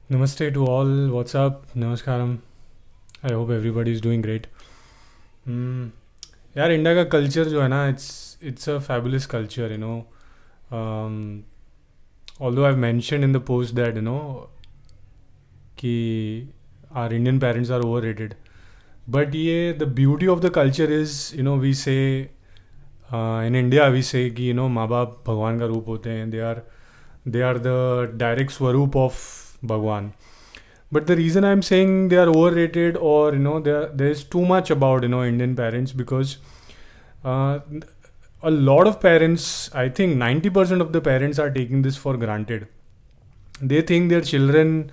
Namaste to all. What's up? Namaskaram. I hope everybody is doing great. Hmm. यार India का culture जो है ना it's a fabulous culture although I've mentioned in the post that कि our Indian parents are overrated, but ये the beauty of the culture is we say in India we say कि माँ बाप भगवान का रूप होते हैं. They are the direct स्वरूप of भगवान. But the reason I'm saying they are overrated, or there's too much about Indian parents, because uh, a lot of parents, I think 90% of the parents are taking this for granted. They think their children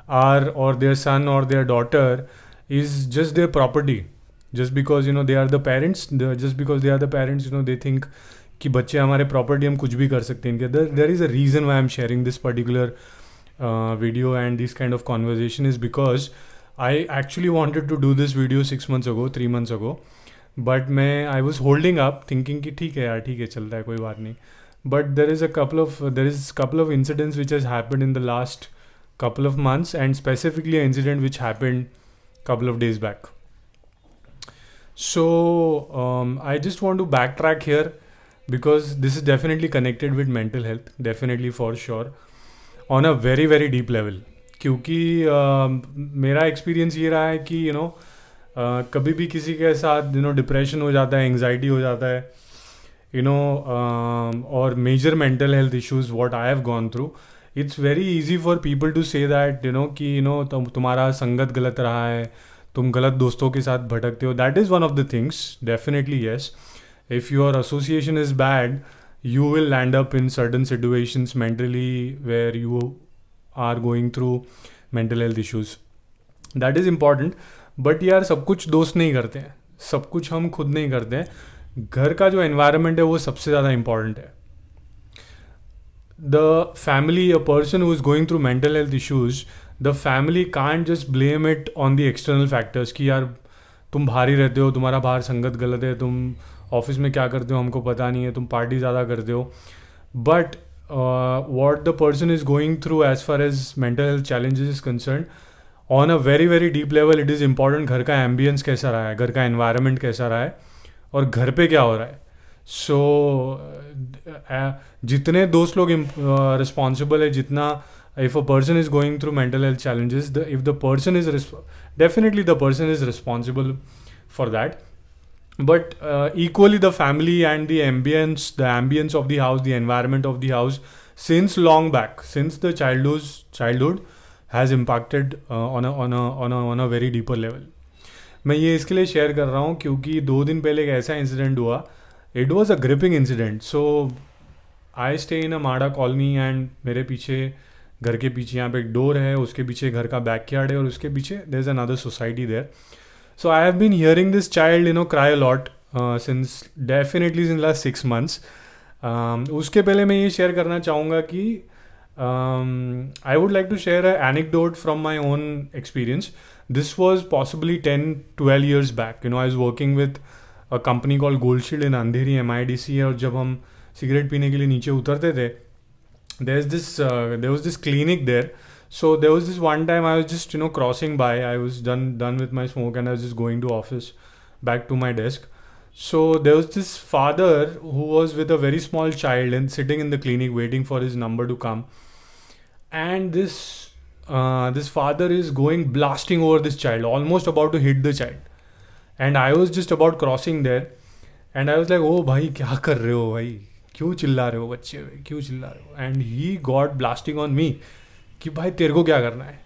are, or their son or their daughter is just their property. Just because they are the parents, just because they are the parents, they think कि बच्चे हमारे property, हम कुछ भी कर सकते हैं इनके. There is a reason why I am sharing this particular video and this kind of conversation is because I actually wanted to do this video 6 months ago, 3 months ago, but I was holding up thinking कि ठीक है यार, ठीक है, चलता है, कोई बात नहीं. But there is couple of incidents which has happened in the last couple of months, and specifically an incident which happened couple of days back. So I just want to backtrack here because this is definitely connected with mental health, definitely, for sure, on a very very deep level. क्योंकि मेरा experience ये रहा है कि कभी भी किसी के साथ डिप्रेशन हो जाता है, एंग्जाइटी हो जाता है, और major mental health issues what I have gone through, it's very easy for people to say that कि तुम्हारा संगत गलत रहा है, तुम गलत दोस्तों के साथ भटकते हो. That is one of the things, definitely yes. If your association is bad, you will land up in certain situations mentally where you are going through mental health issues. That is important. But यार सब कुछ दोस्त नहीं करते हैं, सब कुछ हम खुद नहीं करते हैं. घर का जो एनवायरनमेंट है वो सबसे ज़्यादा इम्पॉर्टेंट है. The family, a person who is going through mental health issues, the family can't just blame it on the external factors कि यार तुम बाहर ही रहते हो, तुम्हारा बाहर संगत गलत है, तुम ऑफिस में क्या करते हो हमको पता नहीं है, तुम पार्टी ज़्यादा करते हो. But what the person is going through as far as mental health challenges is concern, on a very very deep level it is important घर का एम्बियंस कैसा रहा है, घर का एनवायरनमेंट कैसा रहा है, और घर पे क्या हो रहा है. सो जितने दोस्त लोग रिस्पॉन्सिबल है, जितना, if a person is going through mental health challenges, if the person is definitely the person is responsible for that. But equally the family and the ambience of the house, the environment of the house, since long back, since the childhood has impacted on a very deeper level. मैं ये इसके लिए share कर रहा हूँ क्योंकि 2 दिन पहले एक ऐसा इंसिडेंट हुआ. It was a gripping incident. So I stay in a MHADA colony, and मेरे पीछे, घर के पीछे यहाँ पे एक डोर है, उसके पीछे घर का बैकयार्ड है, और उसके पीछे there is another society there. So I have been hearing this child, cry a lot since definitely since last 6 months. उसके पहले मैं ये शेयर करना चाहूँगा कि I would like to share an anecdote from my own experience. This was possibly 10-12 years back. I was working with a company called Gold Shield in Andheri, MIDC, और जब हम सिगरेट पीने के लिए नीचे उतरते थे, there was this clinic there. So there was this one time I was just crossing by. I was done with my smoke, and I was just going to office, back to my desk. So there was this father who was with a very small child and sitting in the clinic waiting for his number to come. And this father is going blasting over this child, almost about to hit the child. And I was just about crossing there, and I was like, "Oh भाई क्या कर रहे हो भाई, क्यों चिल्ला रहे हो बच्चे पे, क्यों चिल्ला रहे हो?" And he got blasting on me कि भाई तेरे को क्या करना है.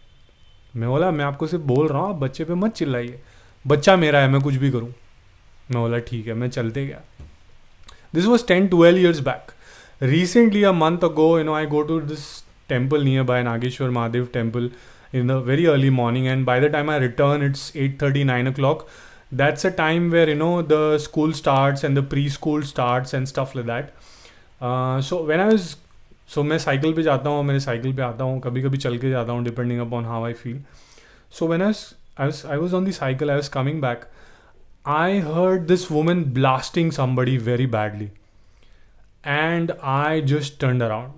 मैं बोला, मैं आपको सिर्फ बोल रहा हूँ, आप बच्चे पे मत चिल्लाइए, बच्चा मेरा है, मैं कुछ भी करूँ. मैं बोला ठीक है, मैं चलते गया. This was 10-12 years back. Recently, a month ago, I go to this temple nearby, Nageshwar Mahadev temple, in the very early morning, and by the time I return, it's 8:30, 9 o'clock. That's a time where the school starts and the preschool starts and stuff like that. So मैं cycle पे जाता हूँ, मेरे cycle पे आता हूँ, कभी कभी चल के जाता हूँ, depending upon how I feel. So when I was on the cycle, I was coming back, I heard this woman blasting somebody very badly, and I just turned around.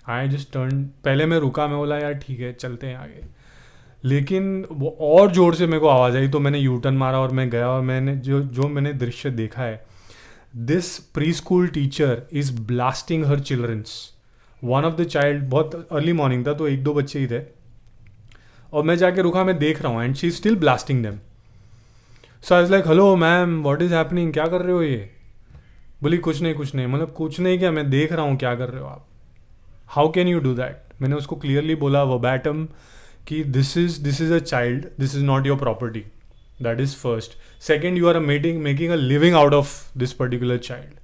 I just turn, पहले मैं रुका, मैं बोला यार ठीक है चलते हैं आगे, लेकिन वो और ज़ोर से मेरे को आवाज़ आई तो मैंने यू टर्न मारा और मैं गया, और मैंने जो जो मैंने दृश्य देखा है, this pre school teacher is blasting her childrens, one of the child, बहुत अर्ली मॉर्निंग था तो एक दो बच्चे ही थे, और मैं जाके रुका, मैं देख रहा हूँ and she is still blasting them. So I was like hello ma'am what is happening, क्या कर रहे हो ये? बोली कुछ नहीं कुछ नहीं, मतलब कुछ नहीं, क्या मैं देख रहा हूँ क्या कर रहे हो आप, how can you do that. मैंने उसको क्लियरली बोला वर्बैटम कि this is a child, this is not your property, that is first. Second, you are making a living out of this particular child,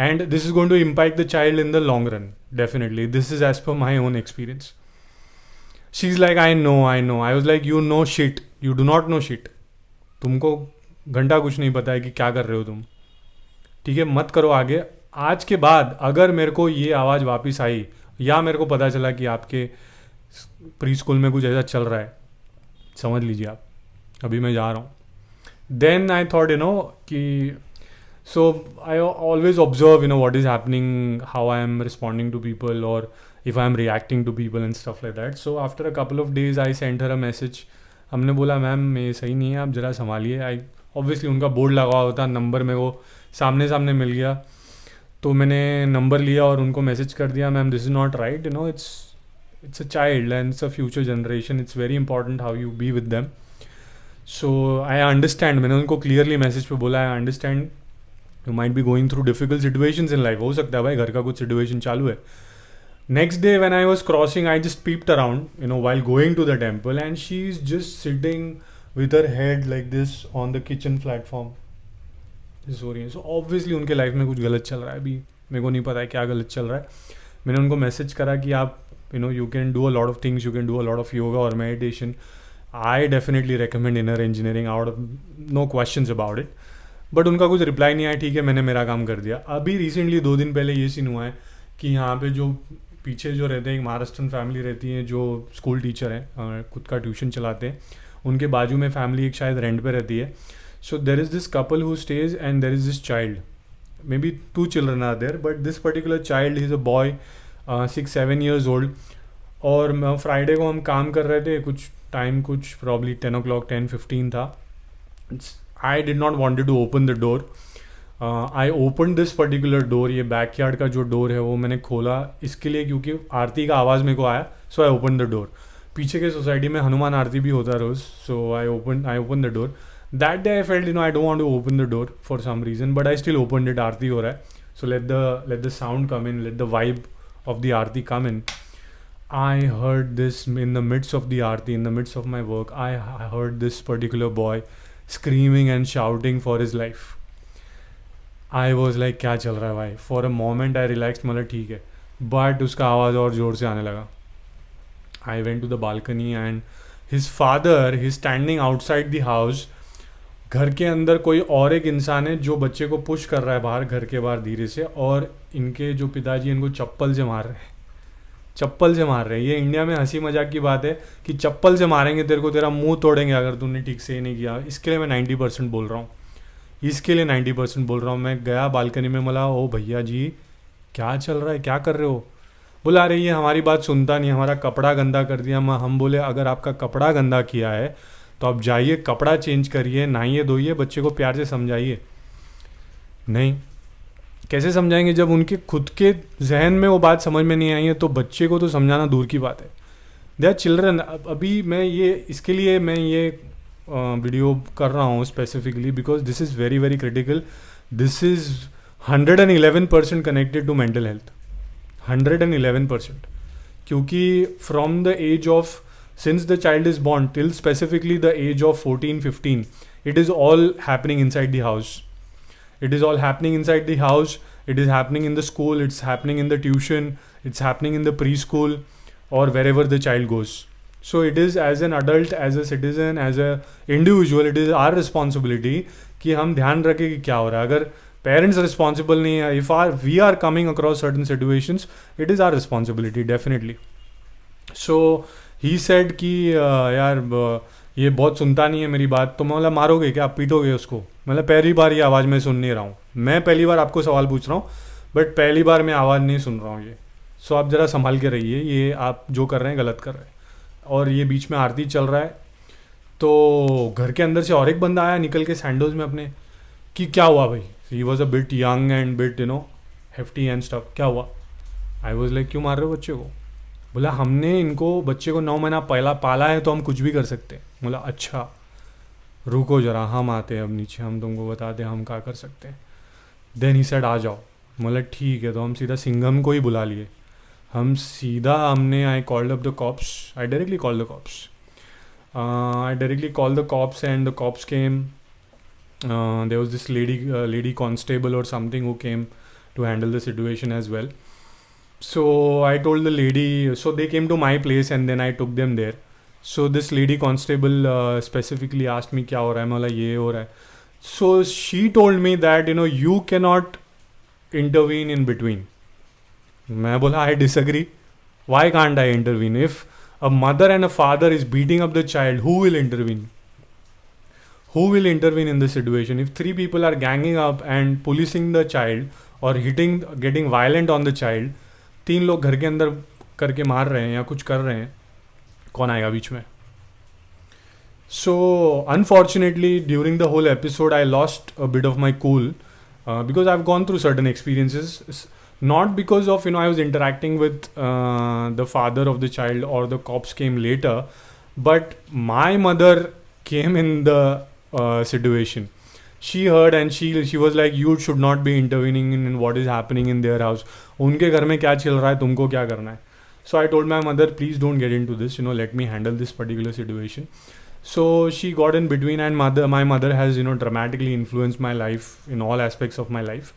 and this is going to impact the child in the long run. Definitely, this is as per my own experience. She's like I know. I was like you know shit, you do not know shit. तुमको घंटा कुछ नहीं पता है कि क्या कर रहे हो तुम, ठीक है मत करो आगे. आज के बाद अगर मेरे को ये आवाज़ वापस आई या मेरे को पता चला कि आपके प्री स्कूल में कुछ ऐसा चल रहा है, समझ लीजिए आप अभी मैं जा रहा हूँ. देन आई थॉट कि so I always observe what is happening, how I am responding to people, or if I am reacting to people and stuff like that. So after a couple of days I sent her a message. हमने बोला ma'am ये सही नहीं है, आप ज़रा संभालिए. I obviously उनका board लगा हुआ था, नंबर मेरे को सामने सामने मिल गया, तो मैंने नंबर लिया और उनको मैसेज कर दिया, ma'am this is not right, it's a child and it's a future generation, it's very important how you be with them. So I understand, मैंने उनको क्लियरली मैसेज पे बोला I understand you might be going through difficult situations in life, हो सकता है भाई घर का कुछ सिचुएशन चालू है. Next day when I was crossing I just peeped around while going to the temple and she is just sitting with her head like this on the kitchen platform. हो रही है. सो ऑब्वियसली उनके life में कुछ गलत चल रहा है, अभी मेरे को नहीं पता है क्या गलत चल रहा है. मैंने उनको मैसेज करा कि आप you can do a lot of things, you can do a lot of yoga और meditation. I definitely recommend inner engineering out of no questions about it. But उनका कुछ रिप्लाई नहीं आया, ठीक है मैंने मेरा काम कर दिया. अभी रिसेंटली 2 दिन पहले ये सीन हुआ है कि यहाँ पे जो पीछे जो रहते हैं एक महाराष्ट्रन फैमिली रहती है जो स्कूल टीचर हैं, खुद का ट्यूशन चलाते हैं, उनके बाजू में फैमिली एक शायद रेंट पे रहती है. So there is this couple who stays and there is this child, maybe 2 children are there, but this particular child is a boy 6-7 years old. और फ्राइडे को हम काम कर रहे थे, कुछ टाइम कुछ प्रॉब्ली 10 o'clock 10:15 था. I did not wanted to open the door. I opened this particular door. ये बैकयार्ड का जो डोर है वो मैंने खोला इसके लिए क्योंकि आरती का आवाज़ मेरे को आया. So I open the door. पीछे के सोसाइटी में हनुमान आरती भी होता रोज़. So I open the door. That day I felt I don't want to open the door for some reason, but I still open it. आरती हो रहा है, so let the sound come in, let the vibe of the aarti come in. I heard this in the midst of the aarti, in the midst of my work. I heard this particular boy screaming and shouting for his life. I was like क्या चल रहा है भाई. For a moment I relaxed, मतलब ठीक है, but उसका आवाज़ और ज़ोर से आने लगा. I went to the balcony and his father, he's standing outside the house. घर के अंदर कोई और एक इंसान है जो बच्चे को पुश कर रहा है बाहर, घर के बाहर धीरे से, और इनके जो पिताजी इनको चप्पल से मार रहे हैं. ये इंडिया में हंसी मजाक की बात है कि चप्पल से मारेंगे तेरे को, तेरा मुंह तोड़ेंगे अगर तूने ठीक से नहीं किया. इसके लिए मैं 90% बोल रहा हूँ. मैं गया बालकनी में, बोला ओ भैया जी क्या चल रहा है, क्या कर रहे हो. बोला अरे ये हमारी बात सुनता नहीं, हमारा कपड़ा गंदा कर दिया. हम बोले अगर आपका कपड़ा गंदा किया है तो आप जाइए कपड़ा चेंज करिए, नहाइए धोइए, बच्चे को प्यार से समझाइए. नहीं, कैसे समझाएंगे जब उनके खुद के जहन में वो बात समझ में नहीं आई है, तो बच्चे को तो समझाना दूर की बात है. They are children. अभी मैं इसके लिए वीडियो कर रहा हूँ specifically because this is very very critical. This is 111% connected to mental health. 111%. क्योंकि from the age of since the child is born till specifically the age of 14-15, it is all happening inside the house. It is happening in the school, it's happening in the tuition, it's happening in the preschool or wherever the child goes. So it is, as an adult, as a citizen, as a individual, it is our responsibility कि हम ध्यान रखें कि क्या हो रहा है. अगर पेरेंट्स रिस्पॉन्सिबल नहीं है, if we are coming across certain situations, it is our responsibility definitely. So he said कि यार ये बहुत सुनता नहीं है मेरी बात. तो मैं बोला मारोगे क्या, आप पीटोगे उसको. मतलब पहली बार ये आवाज़ मैं सुन नहीं रहा हूँ. मैं पहली बार आपको सवाल पूछ रहा हूँ, बट पहली बार मैं आवाज़ नहीं सुन रहा हूँ ये. सो आप ज़रा संभाल के रहिए, ये आप जो कर रहे हैं गलत कर रहे हैं। और ये बीच में आरती चल रहा है, तो घर के अंदर से और एक बंदा आया निकल के सैंडोज में अपने, कि क्या हुआ भाई, he was a bit young and bit hefty and stuff, क्या हुआ। आई वॉज लाइक, क्यों मार रहे हो बच्चे को। बोला, हमने इनको बच्चे को 9 महीना पहला पाला है, तो हम कुछ भी कर सकते हैं। बोला, अच्छा रुको जरा, हम आते हैं अब नीचे, हम तुमको बताते हैं हम क्या कर सकते हैं। देन ही सेड, आ जाओ। बोला ठीक है, तो हम सीधा सिंघम को ही बुला लिए। हमने I called up the cops, I directly called the cops, and the cops came. There was this lady constable or something who came to handle the situation as well. So I told the lady, so they came to my place and then I took them there. So this lady constable specifically asked me, क्या हो रहा है। मैं बोला, ये हो रहा है। So she told me that you cannot intervene in between. मैं बोला, I disagree. Why can't I intervene? If a mother and a father is beating up the child, who will intervene? Who will intervene in this situation? If 3 people are ganging up and policing the child or getting violent on the child, 3 लोग घर के अंदर करके मार रहे हैं या कुछ कर रहे हैं, कौन आएगा बीच में? So unfortunately during the whole episode I lost a bit of my cool because I've gone through certain experiences, not because of I was interacting with the father of the child or the cops came later, but my mother came in the situation. She heard and she was like, you should not be intervening in what is happening in their house. उनके घर में क्या चल रहा है, तुमको क्या करना है? So I told my mother, please don't get into this, let me handle this particular situation. So she got in between, and my mother has dramatically influenced my life in all aspects of my life.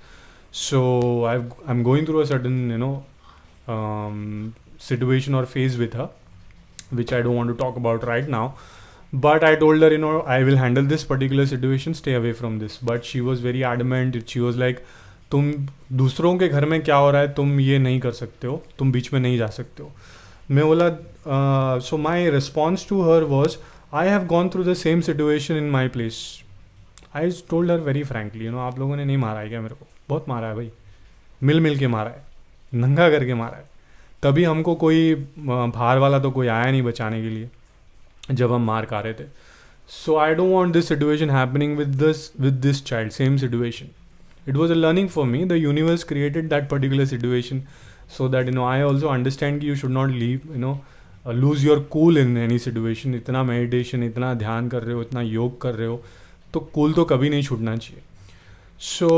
So I'm going through a certain situation or phase with her, which I don't want to talk about right now. But I told her, I will handle this particular situation, stay away from this. But she was very adamant. She was like, तुम दूसरों के घर में क्या हो रहा है, तुम ये नहीं कर सकते हो, तुम बीच में नहीं जा सकते हो. मैं बोला, so my response to her was, I have gone through the same situation in my place. I told her very frankly, आप लोगों ने नहीं मारा है क्या मेरे को? बहुत मारा है भाई, मिल के मारा है, नंगा करके मारा है. तभी हमको कोई बाहर वाला तो कोई आया नहीं बचाने के लिए जब हम मार खा रहे थे. So I don't want this situation happening with this child. Same situation. It was a learning for me. The universe created that particular situation so that I also understand कि you should not leave lose your cool in any situation. इतना meditation, इतना ध्यान कर रहे हो, इतना योग कर रहे हो, तो कूल तो कभी नहीं छूटना चाहिए. So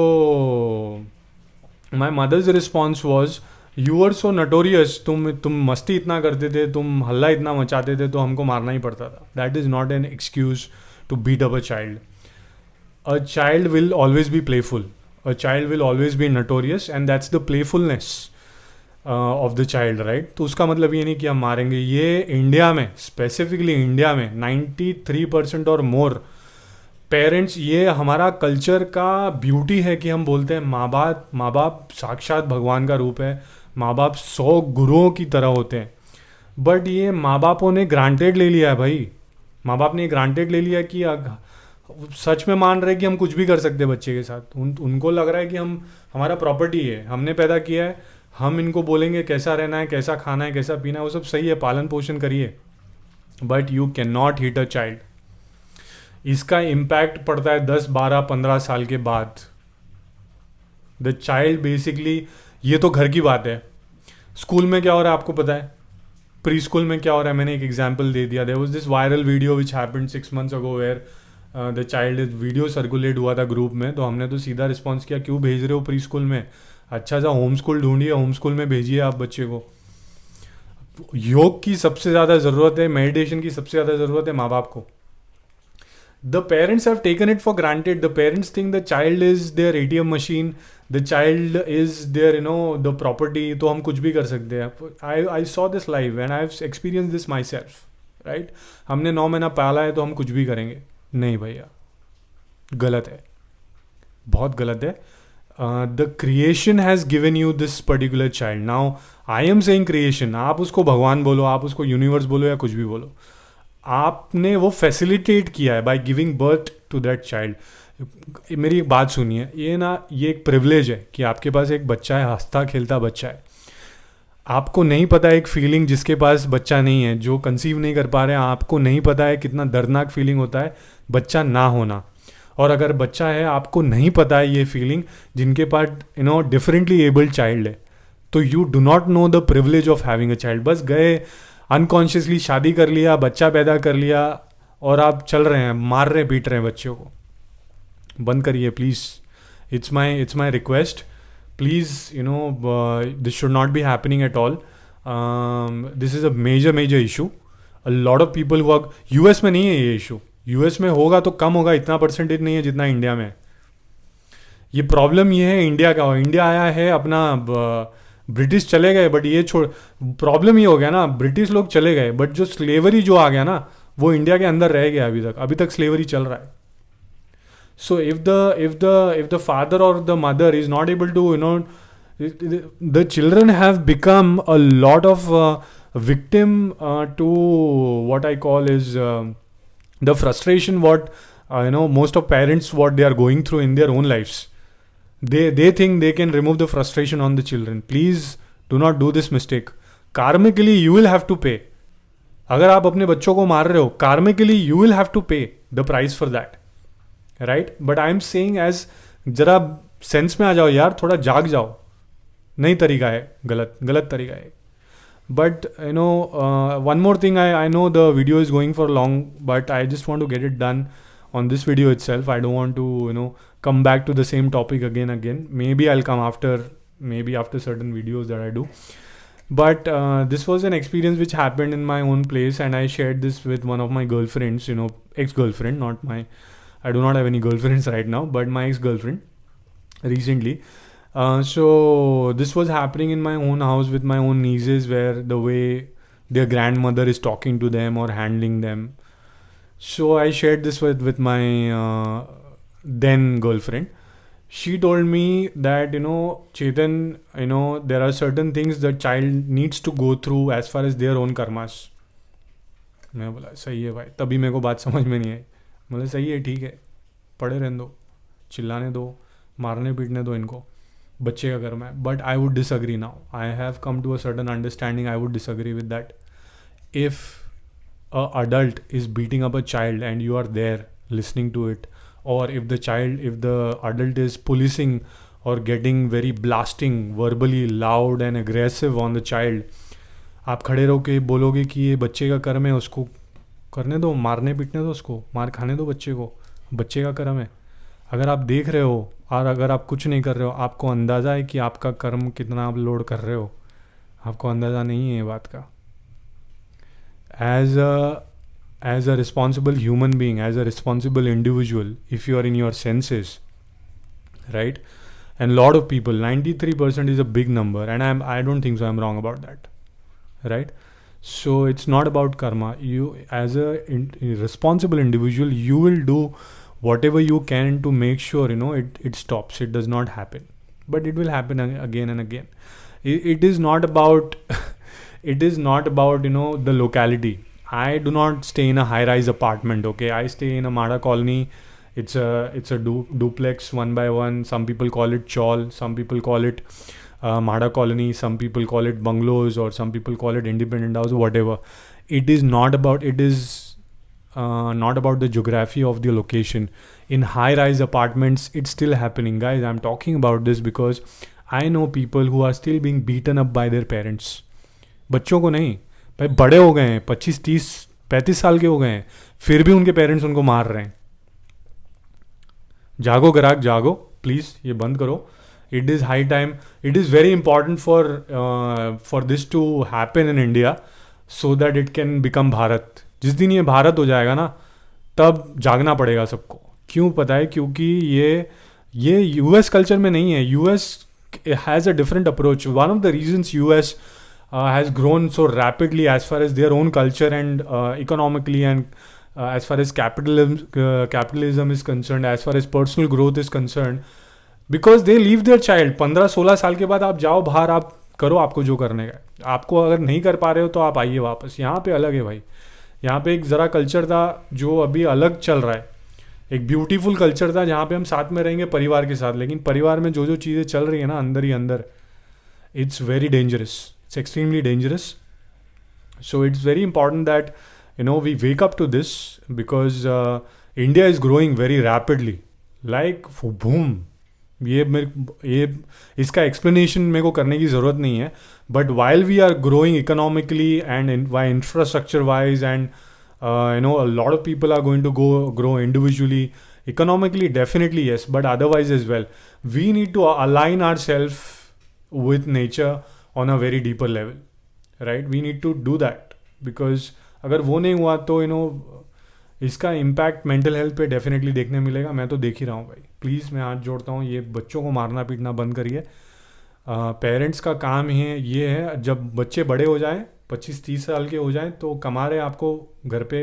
my mother's response was, you are so notorious. तुम मस्ती इतना करते थे, तुम हल्ला इतना मचाते थे, तो हमको मारना ही पड़ता था. That is not an excuse to beat up a child. A child will always be playful. A child will always be notorious, and that's the playfulness of the child, right. तो उसका मतलब ये नहीं कि हम मारेंगे. ये इंडिया में, स्पेसिफिकली इंडिया में 93% और मोर पेरेंट्स, ये हमारा कल्चर का ब्यूटी है कि हम बोलते हैं माँ बाप साक्षात भगवान का रूप है, माँ बाप 100 गुरुओं की तरह होते हैं. बट ये माँ बापों ने ग्रांटेड ले लिया है भाई. माँ बाप ने ग्रांटेड ले लिया कि सच में मान रहे कि हम कुछ भी कर सकते हैं बच्चे के साथ. उनको लग रहा है कि हमारा प्रॉपर्टी है, हमने पैदा किया है, हम इनको बोलेंगे कैसा रहना है, कैसा खाना है, कैसा पीना है, वो सब सही है, पालन पोषण करिए. But you can not hit a child. इसका इम्पैक्ट पड़ता है 10, 12, 15 साल के बाद. द चाइल्ड बेसिकली, ये तो घर की बात है. स्कूल में क्या हो रहा है आपको पता है, प्री स्कूल में क्या हो रहा है. मैंने एक एग्जाम्पल दे दिया. There was this viral video which happened 6 months ago where the child, video circulate हुआ था ग्रुप में. तो हमने तो सीधा रिस्पॉन्स किया, क्यों भेज रहे हो प्री स्कूल में, अच्छा सा होम स्कूल ढूंढिए, होम स्कूल में भेजिए आप बच्चे को. योग की सबसे ज़्यादा ज़रूरत है, मेडिटेशन की सबसे ज़्यादा ज़रूरत है माँ बाप को. The parents have taken it for granted. The parents think the child is their ATM machine. The child is their, the property. तो हम कुछ भी कर सकते हैं. I saw this live and I've experienced this myself. Right? हमने 9 महीना पाला है तो हम कुछ भी करेंगे. नहीं भैया, गलत है, बहुत गलत है. The creation has given you this particular child. Now I am saying creation. आप उसको भगवान बोलो, आप उसको यूनिवर्स बोलो, या कुछ भी बोलो, आपने वो फैसिलिटेट किया है by giving birth to that child. मेरी एक बात सुनिए, ये एक प्रिविलेज है कि आपके पास एक बच्चा है, हंसता खेलता बच्चा है. आपको नहीं पता एक फीलिंग जिसके पास बच्चा नहीं है, जो कंसीव नहीं कर पा रहे हैं, आपको नहीं पता है कितना दर्दनाक फीलिंग होता है बच्चा ना होना। और अगर बच्चा है, आपको नहीं पता है ये फीलिंग जिनके पास डिफरेंटली एबल्ड चाइल्ड है। तो you do not know the privilege of having a child. बस गए अनकॉन्शियसली शादी कर लिया, बच्चा पैदा कर लिया, और आप चल रहे हैं, मार रहे पीट रहे हैं बच्चों को। बंद करिए please. It's my request, please. This should not be happening at all. This is a major issue. A lot of people work. US में नहीं है ये इशू, यूएस में होगा तो कम होगा, इतना परसेंटेज नहीं है जितना इंडिया में है। ये प्रॉब्लम ये है इंडिया का। इंडिया आया है अपना, ब्रिटिश चले गए, बट ये छोड़, प्रॉब्लम ये हो गया ना, ब्रिटिश लोग चले गए बट जो स्लेवरी जो आ गया ना, वो इंडिया के अंदर रह गया। अभी तक स्लेवरी चल रहा है। सो इफ द फादर और the mother is not able to the children have become a lot of victim to what I call is the frustration what most of parents what they are going through in their own lives. They think they can remove the frustration on the children. Please do not do this mistake. Karmically you will have to pay. अगर आप अपने बच्चों को मार रहे हो, karmically you will have to pay the price for that, right? But I am saying as जरा sense में आ जाओ यार, थोड़ा जाग जाओ। नहीं तरीका है, गलत तरीका है। But one more thing, I know the video is going for long, but I just want to get it done on this video itself. I don't want to come back to the same topic again. Maybe I'll come after certain videos that I do. But this was an experience which happened in my own place, and I shared this with one of my girlfriends, ex-girlfriend, not my, I do not have any girlfriends right now, but my ex-girlfriend recently. So this was happening in my own house with my own nieces, where the way their grandmother is talking to them or handling them. So I shared this with my then girlfriend. She told me that Chetan, there are certain things the child needs to go through as far as their own karmas. मैं बोला सही है भाई, तभी मेरे को बात समझ में नहीं आई। बोला सही है, ठीक है, पढ़े रहने दो, चिल्लाने दो, मारने पीटने दो इनको, बच्चे का कर्म है। But I would disagree now. I have come to a certain understanding. I would disagree with that. If a adult is beating up a child and you are there listening to it, और if the adult is policing or getting very blasting, verbally loud and aggressive on the child, आप खड़े रहो के बोलोगे कि ये बच्चे का कर्म है, उसको करने दो, मारने पीटने दो, उसको मार खाने दो, बच्चे को, बच्चे का कर्म है। अगर आप देख रहे हो और अगर आप कुछ नहीं कर रहे हो, आपको अंदाज़ा है कि आपका कर्म कितना आप लोड कर रहे हो, आपको अंदाज़ा नहीं है ये बात का। as a responsible human being, as a responsible individual, if you are in your senses, right? And lot of people, 93% is a big number, and I don't think so I'm wrong about that, right? So it's not about karma. You as a responsible individual, you will do whatever you can to make sure it stops, it does not happen. But it will happen again and again. It is not about it is not about the locality. I do not stay in a high-rise apartment, okay? I stay in a Mada colony. It's a duplex, 1 by 1. Some people call it chawl. Some people call it Mada colony. Some people call it bungalows, or some people call it independent house, whatever. It is not about the geography of the location. In high-rise apartments, it's still happening, guys. I'm talking about this because I know people who are still being beaten up by their parents. बच्चों को नहीं भाई, बड़े हो गए हैं, 25, 30, 35 साल के हो गए हैं, फिर भी उनके पेरेंट्स उनको मार रहे हैं। जागो ग्राहक, जागो प्लीज़, ये बंद करो। It is high time, it is very important for this to happen in India, so that it can become Bharat. जिस दिन ये भारत हो जाएगा ना, तब जागना पड़ेगा सबको। क्यों पता है? क्योंकि ये यूएस कल्चर में नहीं है। US has a different approach. One of the reasons US has grown so rapidly as far as their own culture and economically, and as far as capitalism is concerned, as far as personal growth is concerned, because they leave their child 15-16 साल के बाद। आप जाओ बाहर, आप करो आपको जो करने का। आपको अगर नहीं कर पा रहे हो तो आप आइए वापस। यहाँ पे अलग है भाई, यहाँ पे एक ज़रा कल्चर था जो अभी अलग चल रहा है। एक ब्यूटीफुल कल्चर था जहाँ पे हम साथ में रहेंगे परिवार के साथ, लेकिन परिवार में जो चीज़ें चल रही है ना अंदर ही अंदर, it's very dangerous. It's extremely dangerous. So it's very important that we wake up to this, because India is growing very rapidly, like boom. ये इसका एक्सप्लेनेशन मेरे को करने की ज़रूरत नहीं है, but while we are growing economically and infrastructure wise and a lot of people are going to grow individually, economically definitely yes, but otherwise as well. We need to align ourselves with nature on a very deeper level, right? We need to do that, because अगर वो नहीं हुआ तो इसका impact mental health पे definitely देखने मिलेगा. मैं तो देख ही रहा हूँ भाई. प्लीज़ मैं हाथ जोड़ता हूँ, ये बच्चों को मारना पीटना बंद करिए. पेरेंट्स का काम ये है, जब बच्चे बड़े हो जाएं, 25-30 साल के हो जाएं, तो कमा रहे आपको घर पे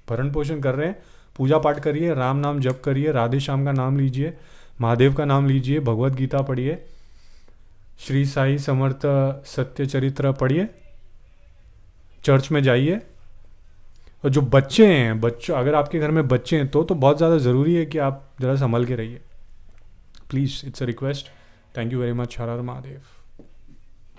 भरण पोषण कर रहे हैं, पूजा पाठ करिए, राम नाम जप करिए, राधे श्याम का नाम लीजिए, महादेव का नाम लीजिए, भगवत गीता पढ़िए, श्री साई समर्थ सत्य चरित्र पढ़िए, चर्च में जाइए. और जो बच्चे हैं, अगर आपके घर में बच्चे हैं तो बहुत ज़्यादा ज़रूरी है कि आप ज़रा संभल के रहिए. Please, it's a request. Thank you very much. Her her Mahadev.